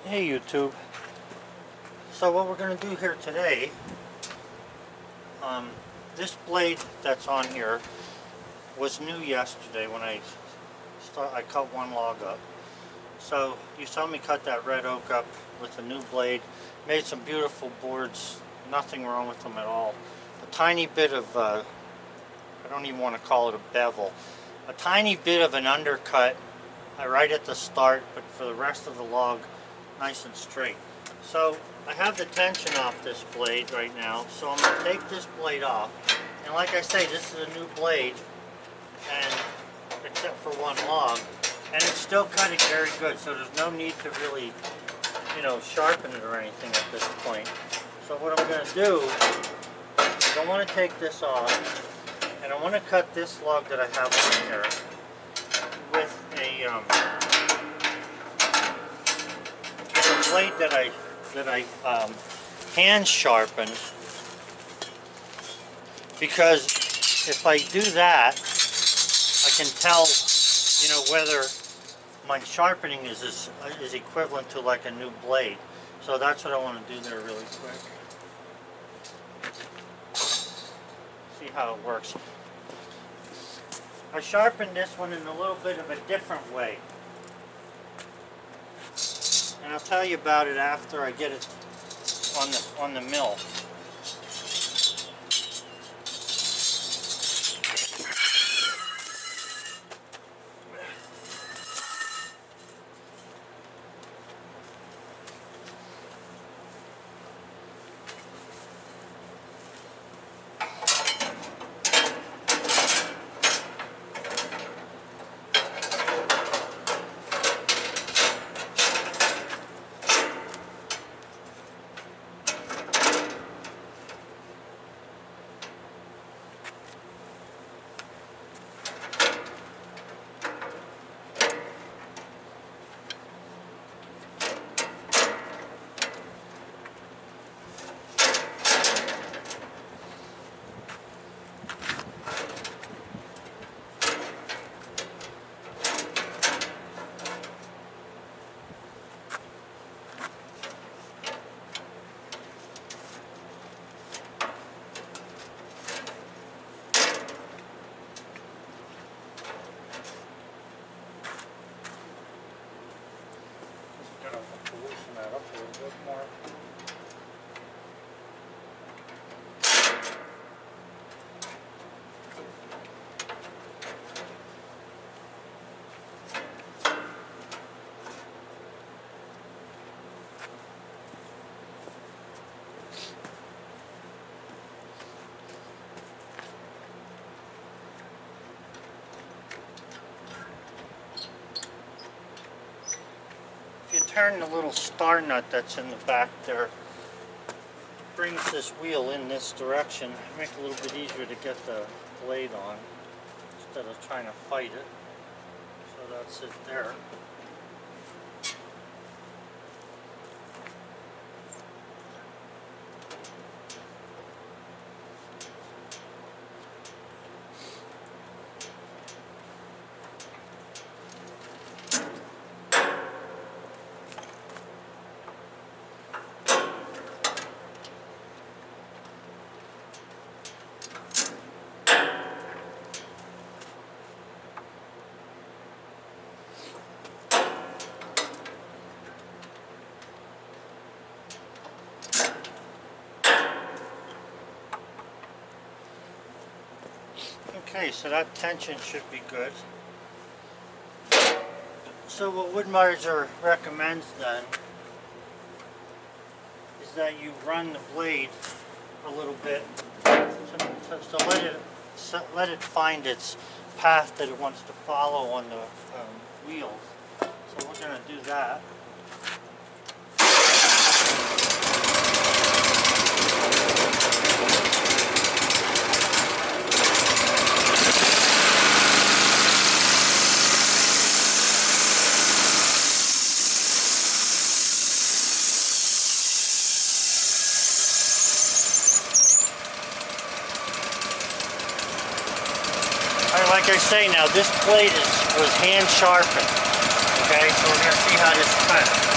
Hey YouTube. So what we're going to do here today, this blade that's on here was new yesterday when I cut one log up. So you saw me cut that red oak up with a new blade, made some beautiful boards, nothing wrong with them at all. A tiny bit of, I don't even want to call it a bevel, a tiny bit of an undercut right at the start, but for the rest of the log, nice and straight. So I have the tension off this blade right now, so I'm going to take this blade off. And like I say, this is a new blade, and except for one log, and it's still cutting very good, so there's no need to really, sharpen it or anything at this point. So what I'm going to do is I want to take this off, and I want to cut this log that I have on here with a blade that I hand sharpened, because if I do that, I can tell, whether my sharpening is equivalent to like a new blade. So that's what I want to do there really quick. See how it works. I sharpened this one in a little bit of a different way. And I'll tell you about it after I get it on the mill. Loosen that up a little bit more. If you turn the little star nut that's in the back there, brings this wheel in this direction, make it a little bit easier to get the blade on instead of trying to fight it. So that's it there. Okay, so that tension should be good. So what Woodmizer recommends then is that you run the blade a little bit to let it find its path that it wants to follow on the wheels. So we're going to do that. Like I say now, this blade was hand sharpened. Okay, so we're going to see how this cuts.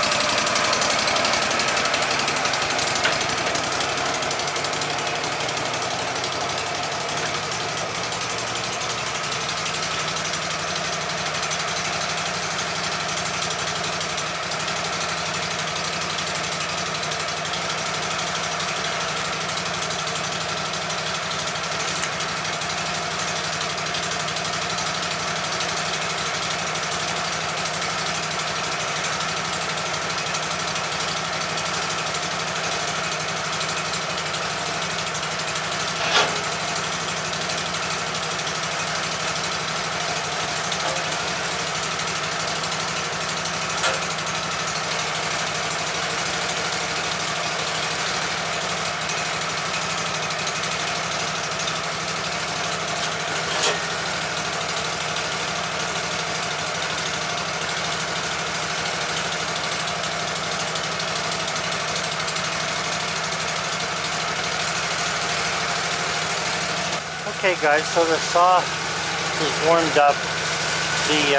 Okay guys, so the saw is warmed up. The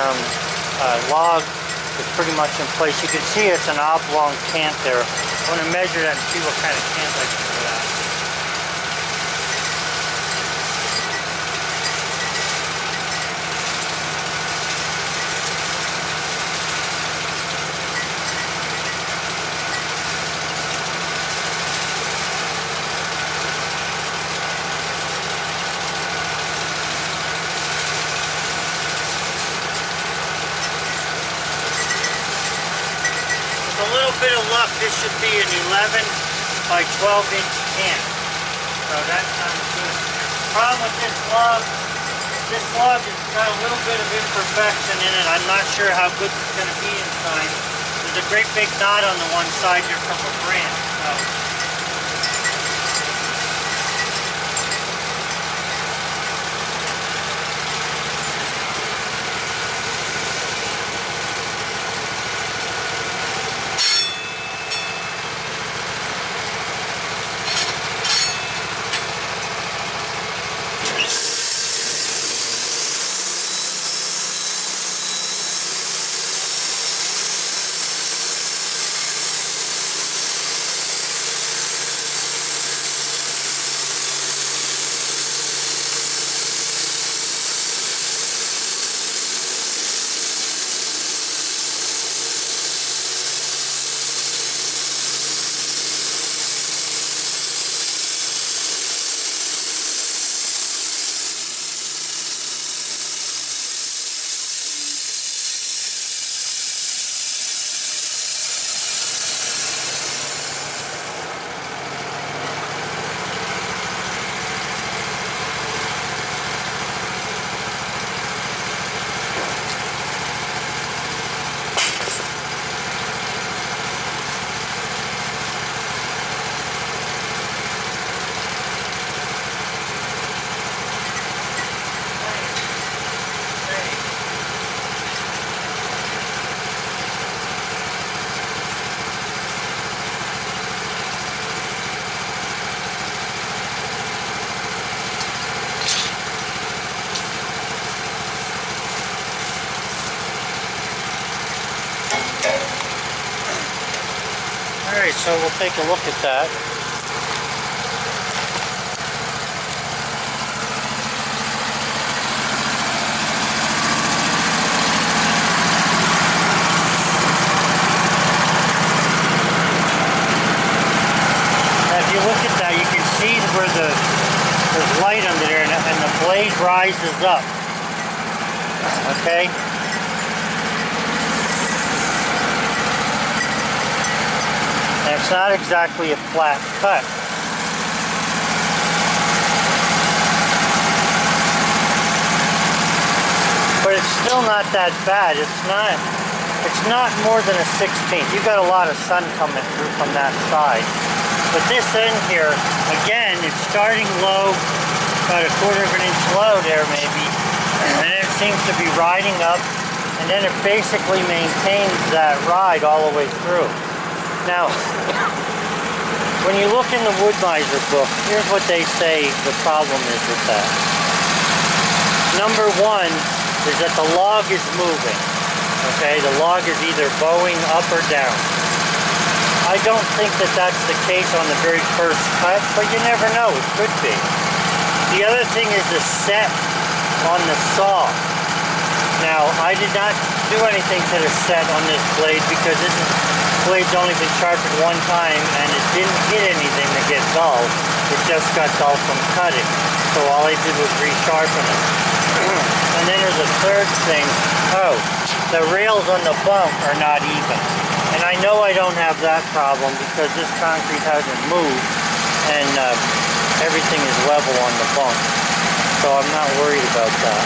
log is pretty much in place. You can see it's an oblong cant there. I want to measure that and see what kind of cant I can put out. A little bit of luck, this should be an 11 by 12 inch cant. So that sounds good. Problem with this log has got a little bit of imperfection in it. I'm not sure how good it's going to be inside. There's a great big knot on the one side here from a branch. So. Alright, so we'll take a look at that. Now if you look at that, you can see where there's light under there and the blade rises up. Okay? It's not exactly a flat cut. But it's still not that bad. It's not more than a 16th. You've got a lot of sun coming through from that side. But this end here, again, it's starting low, about 1/4 of an inch low there maybe, and then it seems to be riding up, and then it basically maintains that ride all the way through. Now, when you look in the Woodmizer book, here's what they say the problem is with that. Number one is that the log is moving. Okay, the log is either bowing up or down. I don't think that that's the case on the very first cut, but you never know, it could be. The other thing is the set on the saw. Now, I did not do anything to the set on this blade because this blade's only been sharpened one time and it didn't hit anything to get dull. It just got dull from cutting. So all I did was resharpen it. And then there's a third thing. Oh, the rails on the bump are not even. And I know I don't have that problem because this concrete hasn't moved and everything is level on the bump. So I'm not worried about that.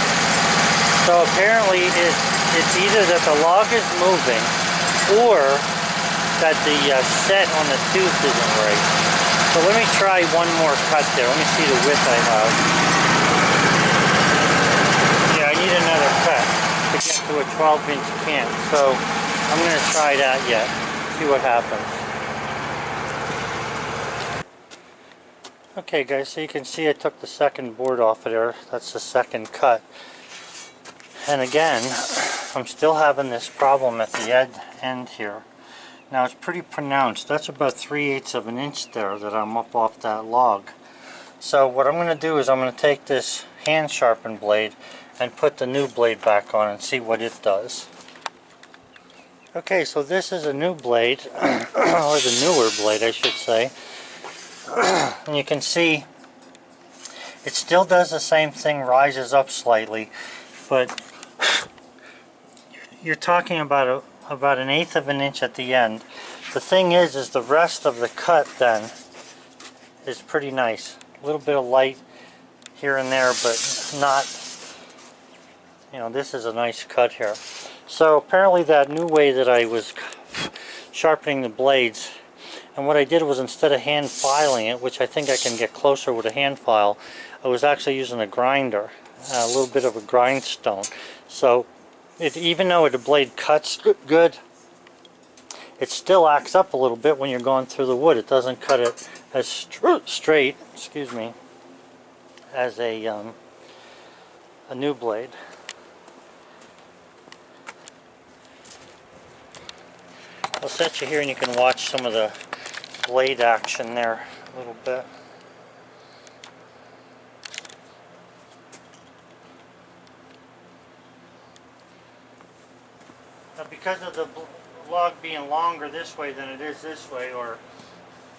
So apparently it's either that the log is moving or that the set on the tooth isn't right. So let me try one more cut there. Let me see the width I have. Yeah, I need another cut to get to a 12-inch cant. So I'm going to try that yet. See what happens. Okay guys, so you can see I took the second board off of there. That's the second cut. And again, I'm still having this problem at the end here. Now it's pretty pronounced. That's about 3/8 of an inch there that I'm up off that log. So what I'm going to do is I'm going to take this hand sharpened blade and put the new blade back on and see what it does. Okay, so this is a new blade, or the newer blade I should say. And you can see it still does the same thing, rises up slightly, but you're talking about about 1/8 of an inch at the end. The thing is the rest of the cut then is pretty nice. A little bit of light here and there, but not, you know, this is a nice cut here. So apparently that new way that I was sharpening the blades, and what I did was instead of hand filing it, which I think I can get closer with a hand file, I was actually using a grinder, a little bit of a grindstone. So even though the blade cuts good, it still acts up a little bit when you're going through the wood. It doesn't cut it as straight, excuse me, as a new blade. I'll set you here and you can watch some of the blade action there a little bit. Now because of the log being longer this way than it is this way, or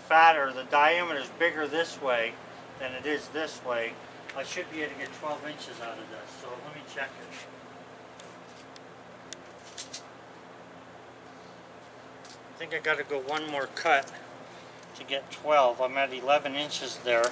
fatter, the diameter is bigger this way than it is this way, I should be able to get 12 inches out of this. So let me check it. I think I got to go one more cut to get 12. I'm at 11 inches there.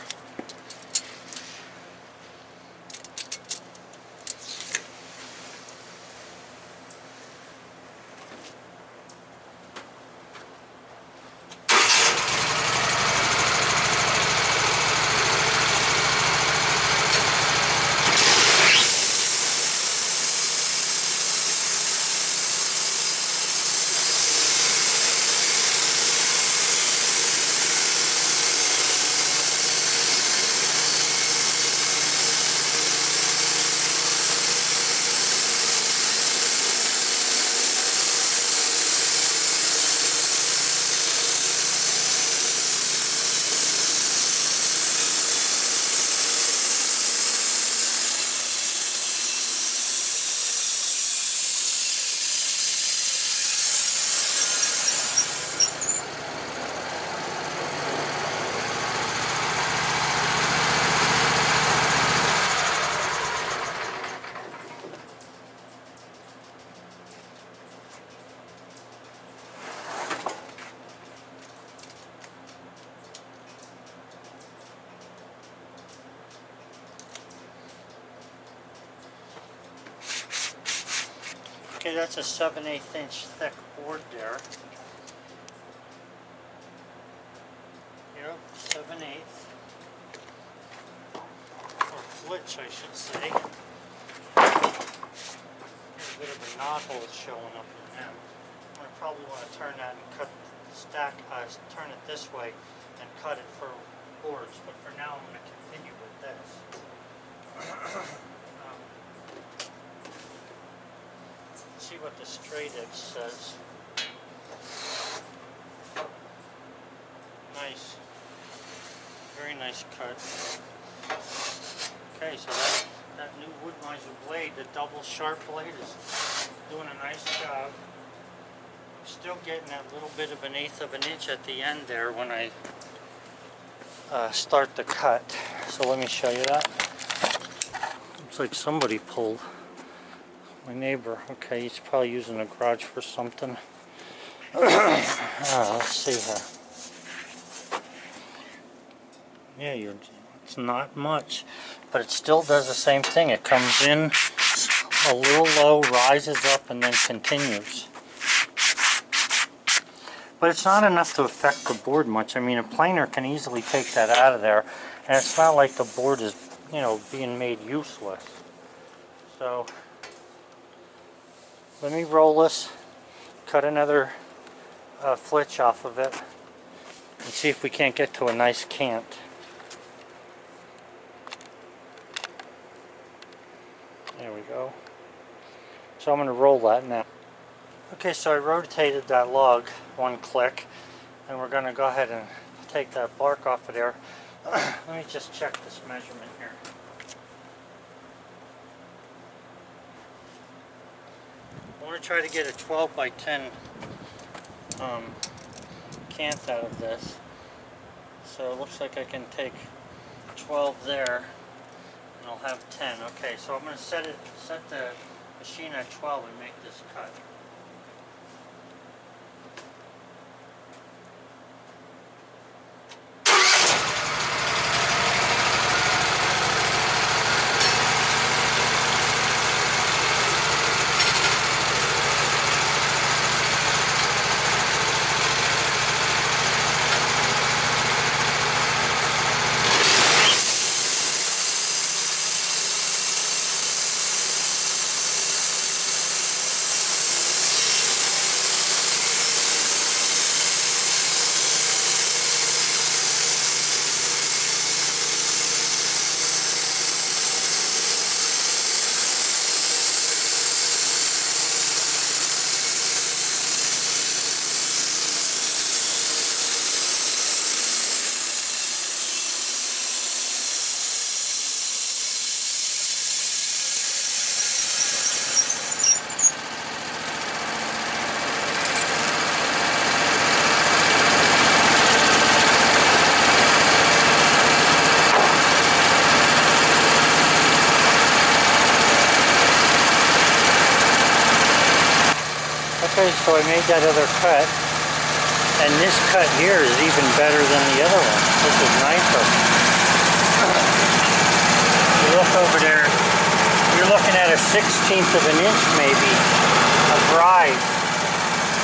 Okay, that's a 7/8 inch thick board there. Yep, 7/8. Or flitch, I should say. There's a bit of a knot hole showing up in them. I probably want to turn that and cut turn it this way and cut it for boards. But for now, I'm going to continue with this. See what the straight edge says. Nice. Very nice cut. Okay, so that new Woodmizer blade, the double sharp blade, is doing a nice job. Still getting that little bit of 1/8 of an inch at the end there when I start the cut. So let me show you that. Looks like somebody pulled. My neighbor. Okay, he's probably using the garage for something. Let's see here. Yeah, it's not much, but it still does the same thing. It comes in a little low, rises up, and then continues. But it's not enough to affect the board much. I mean, a planer can easily take that out of there, and it's not like the board is, you know, being made useless. So let me roll this, cut another flitch off of it, and see if we can't get to a nice cant. go. So I'm going to roll that now. Okay, so I rotated that log one click, and we're going to go ahead and take that bark off of there. Let me just check this measurement here. I want to try to get a 12 by 10 cant out of this. So it looks like I can take 12 there, and I'll have 10. Okay, so I'm going to set the machine at 12 and make this cut. Okay, so I made that other cut, and this cut here is even better than the other one. This is nicer. You look over there, you're looking at a 1/16 of an inch maybe of rise,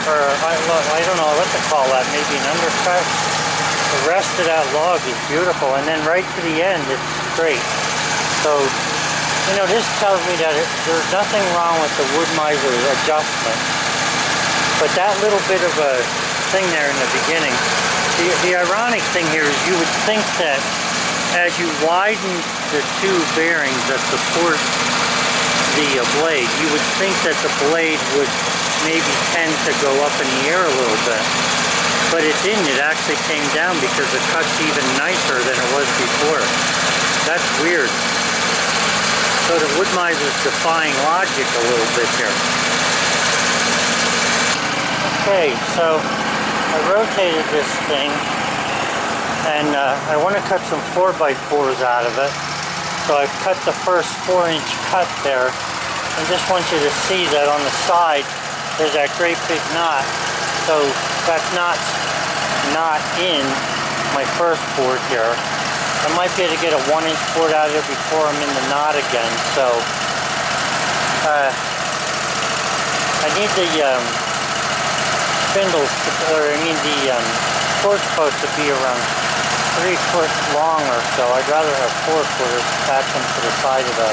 or I don't know what to call that, maybe an undercut. The rest of that log is beautiful, and then right to the end it's straight. So, you know, this tells me that there's nothing wrong with the Woodmizer adjustment. But that little bit of a thing there in the beginning, the ironic thing here is you would think that as you widen the two bearings that support the blade, you would think that the blade would maybe tend to go up in the air a little bit. But it didn't. It actually came down because the cut's even nicer than it was before. That's weird. So the Woodmizer's defying logic a little bit here. Okay, so I rotated this thing, and I want to cut some 4x4s out of it. So I've cut the first 4-inch cut there, and just want you to see that on the side there's that great big knot. So that knot's not in my first board here. I might be able to get a 1-inch board out of there before I'm in the knot again. So I need the spindles, the torch posts to be around 3 foot long or so. I'd rather have 4-footers attach them to the side of the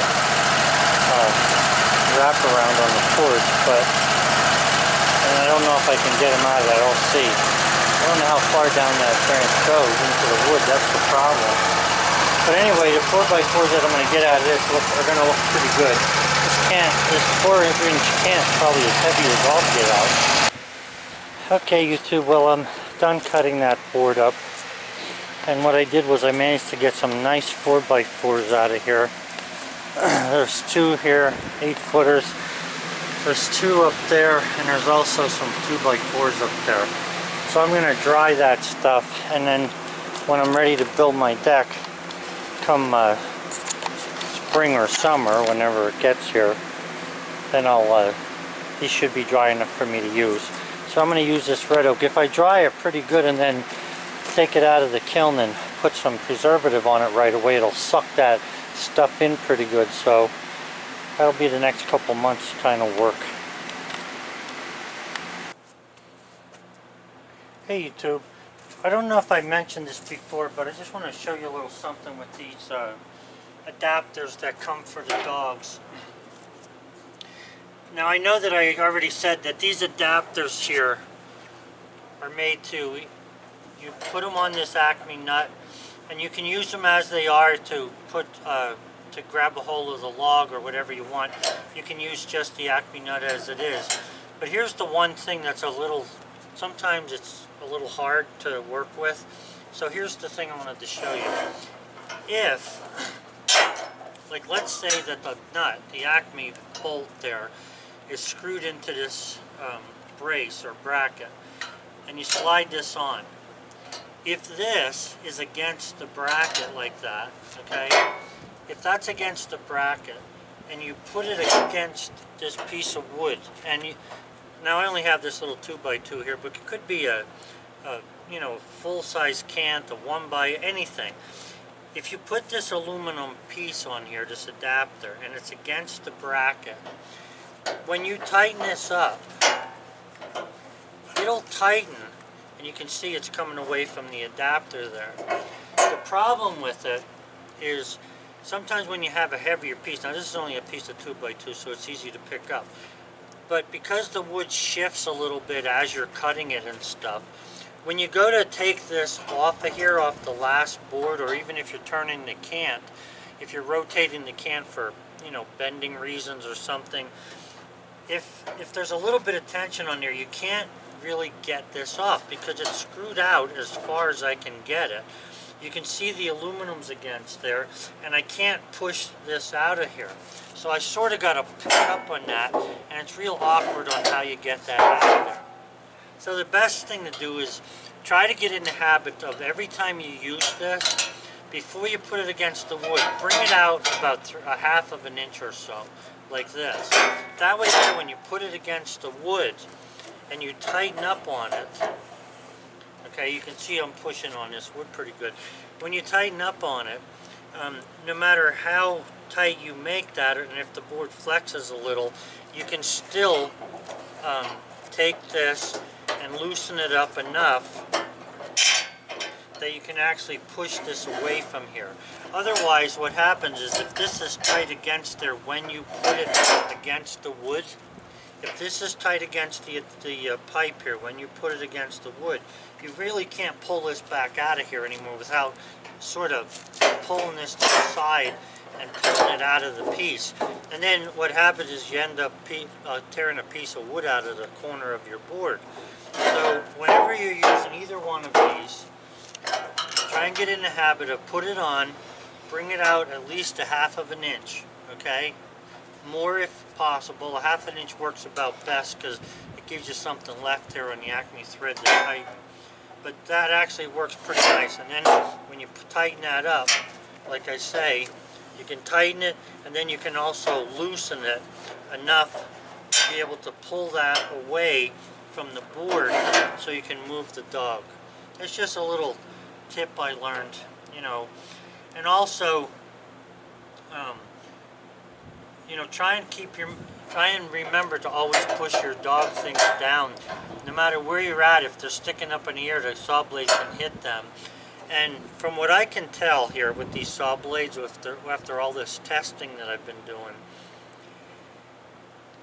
wraparound on the torch, and I don't know if I can get them out of that. I'll see. I don't know how far down that branch goes into the wood. That's the problem. But anyway, the 4x4s that I'm going to get out of this are going to look pretty good. This 4-inch cant is probably as heavy as I'll get out. Okay, YouTube, well, I'm done cutting that board up, and what I did was I managed to get some nice 4x4s out of here. There's 2 here, 8-footers. There's 2 up there, and there's also some 2x4s up there. So I'm going to dry that stuff, and then when I'm ready to build my deck, come spring or summer, whenever it gets here, then these should be dry enough for me to use. So I'm going to use this red oak. If I dry it pretty good and then take it out of the kiln and put some preservative on it right away, it'll suck that stuff in pretty good. So that'll be the next couple months kind of work. Hey YouTube, I don't know if I mentioned this before, but I just want to show you a little something with these adapters that come for the dogs. Now I know that I already said that these adapters here are made to, you put them on this Acme nut, and you can use them as they are to put to grab a hold of the log or whatever you want. You can use just the Acme nut as it is. But here's the one thing that's sometimes it's a little hard to work with. So here's the thing I wanted to show you. If, like let's say that the nut, the Acme bolt there, is screwed into this brace or bracket, and you slide this on. If this is against the bracket like that, okay, if that's against the bracket and you put it against this piece of wood, and now I only have this little 2x2 here, but it could be a you know, full-size cant, a 1x anything. If you put this aluminum piece on here, this adapter, and it's against the bracket, when you tighten this up, it'll tighten, and you can see it's coming away from the adapter there. The problem with it is sometimes when you have a heavier piece, now this is only a piece of 2x2, so it's easy to pick up, but because the wood shifts a little bit as you're cutting it and stuff, when you go to take this off of here, off the last board, or even if you're turning the cant, if you're rotating the cant for, you know, bending reasons or something, if there's a little bit of tension on there, you can't really get this off because it's screwed out as far as I can get it. You can see the aluminum's against there, and I can't push this out of here. So I sort of got to pick up on that, and it's real awkward on how you get that out of there. So the best thing to do is try to get in the habit of every time you use this, before you put it against the wood, bring it out about a half of an inch or so, like this. That way there, when you put it against the wood and you tighten up on it, okay, you can see I'm pushing on this wood pretty good. When you tighten up on it, no matter how tight you make that, and if the board flexes a little, you can still take this and loosen it up enough that you can actually push this away from here. Otherwise, what happens is if this is tight against there when you put it against the wood, if this is tight against the pipe here when you put it against the wood, you really can't pull this back out of here anymore without sort of pulling this to the side and pulling it out of the piece. And then what happens is you end up tearing a piece of wood out of the corner of your board. So whenever you're using either one of these, try and get in the habit of put it on, bring it out at least a half of an inch, okay? More if possible. A half an inch works about best because it gives you something left here on the Acme thread to tighten. But that actually works pretty nice. And then when you tighten that up, like I say, you can tighten it, and then you can also loosen it enough to be able to pull that away from the board so you can move the dog. It's just a little tip I learned, you know. And also, you know, try and remember to always push your dog things down, no matter where you're at. If they're sticking up in the air, the saw blades can hit them. And from what I can tell here with these saw blades, after all this testing that I've been doing,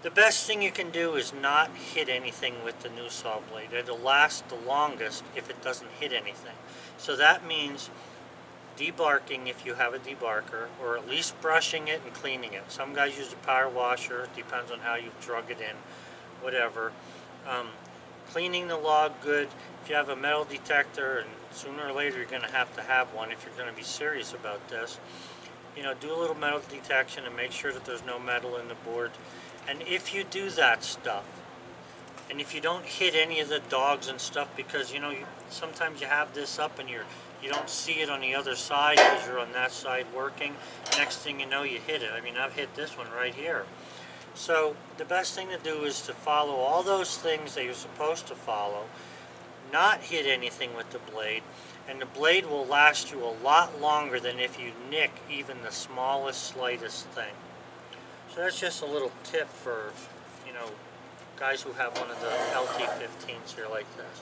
the best thing you can do is not hit anything with the new saw blade. It'll last the longest if it doesn't hit anything. So that means debarking if you have a debarker, or at least brushing it and cleaning it. Some guys use a power washer, it depends on how you've drug it in, whatever. Cleaning the log good. If you have a metal detector, and sooner or later you're going to have one if you're going to be serious about this, you know, do a little metal detection and make sure that there's no metal in the board. And if you do that stuff, and if you don't hit any of the dogs and stuff, because you know sometimes you have this up and you don't see it on the other side because you're on that side working, next thing you know you hit it. I mean, I've hit this one right here. So the best thing to do is to follow all those things that you're supposed to follow, not hit anything with the blade, and the blade will last you a lot longer than if you nick even the smallest, slightest thing. So that's just a little tip for, you know, guys who have one of the LT15s here like this.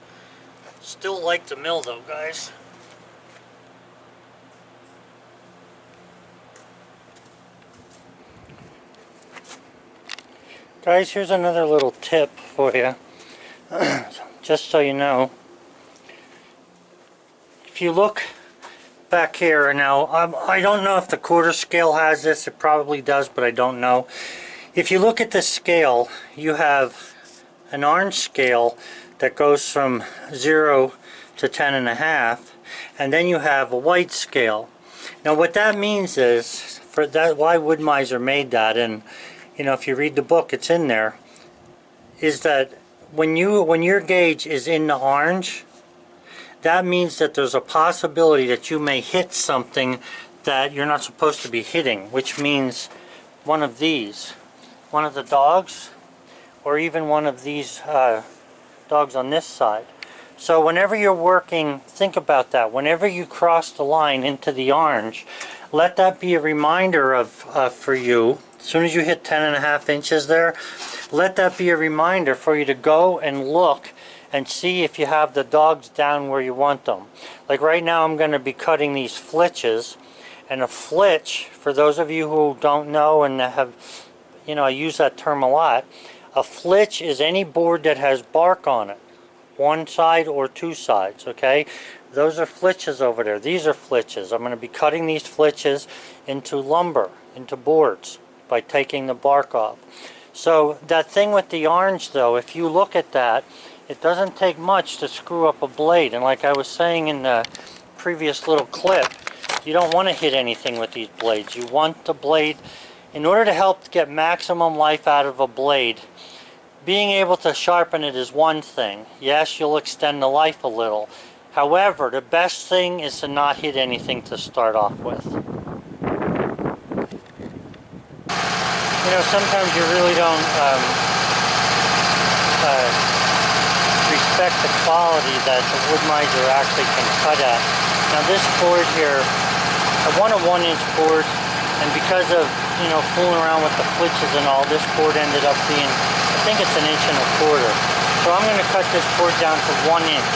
Still like the mill though, guys. Guys, here's another little tip for you, just so you know. If you look back here now. I don't know if the quarter scale has this. It probably does, but I don't know. If you look at the scale, you have an orange scale that goes from 0 to 10.5, and then you have a white scale. Now what that means is, for that, why Woodmizer made that, and you know, if you read the book, it's in there, is that when your gauge is in the orange, that means that there's a possibility that you may hit something that you're not supposed to be hitting, which means one of these, one of the dogs, or even one of these dogs on this side. So whenever you're working, think about that. Whenever you cross the line into the orange, let that be a reminder of for you. As soon as you hit 10.5 inches there, let that be a reminder for you to go and look and see if you have the dogs down where you want them. Like right now I'm going to be cutting these flitches, and a flitch, for those of you who don't know and have, you know, I use that term a lot, a flitch is any board that has bark on it, one side or two sides, okay? Those are flitches over there. These are flitches. I'm going to be cutting these flitches into lumber, into boards, by taking the bark off. So that thing with the orange though, if you look at that, it doesn't take much to screw up a blade. And like I was saying in the previous little clip, you don't want to hit anything with these blades. You want the blade, in order to help get maximum life out of a blade, being able to sharpen it is one thing. Yes, you'll extend the life a little. However, the best thing is to not hit anything to start off with. You know, sometimes you really don't respect the quality that the Woodmizer actually can cut at. Now this board here, I want a 1-inch board, and because of, you know, fooling around with the flitches and all, this board ended up being, I think it's 1.25 inches. So I'm going to cut this board down to 1 inch.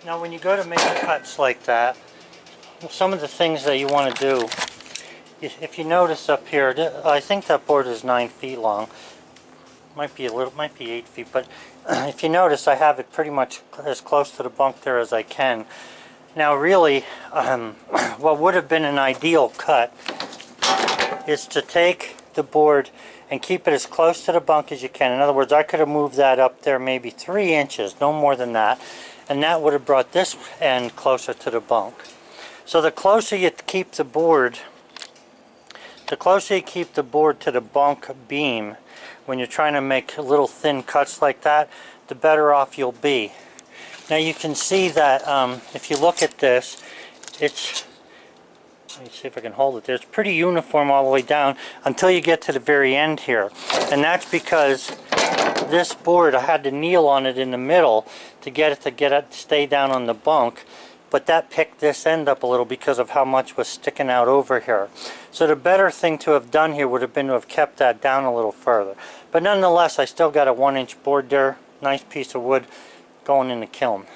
Now when you go to make cuts like that, some of the things that you want to do, if you notice up here, I think that board is 9 feet long. Might be 8 feet, but if you notice, I have it pretty much as close to the bunk there as I can. Now really, what would have been an ideal cut is to take the board and keep it as close to the bunk as you can. In other words, I could have moved that up there maybe 3 inches, no more than that, and that would have brought this end closer to the bunk. So the closer you keep the board, to the bunk beam when you're trying to make little thin cuts like that, the better off you'll be. Now you can see that if you look at this, it's, let me see if I can hold it there, it's pretty uniform all the way down until you get to the very end here. And that's because this board, I had to kneel on it in the middle to get it to stay down on the bunk, but that picked this end up a little because of how much was sticking out over here. So the better thing to have done here would have been to have kept that down a little further. But nonetheless, I still got a 1-inch board there, nice piece of wood going in the kiln.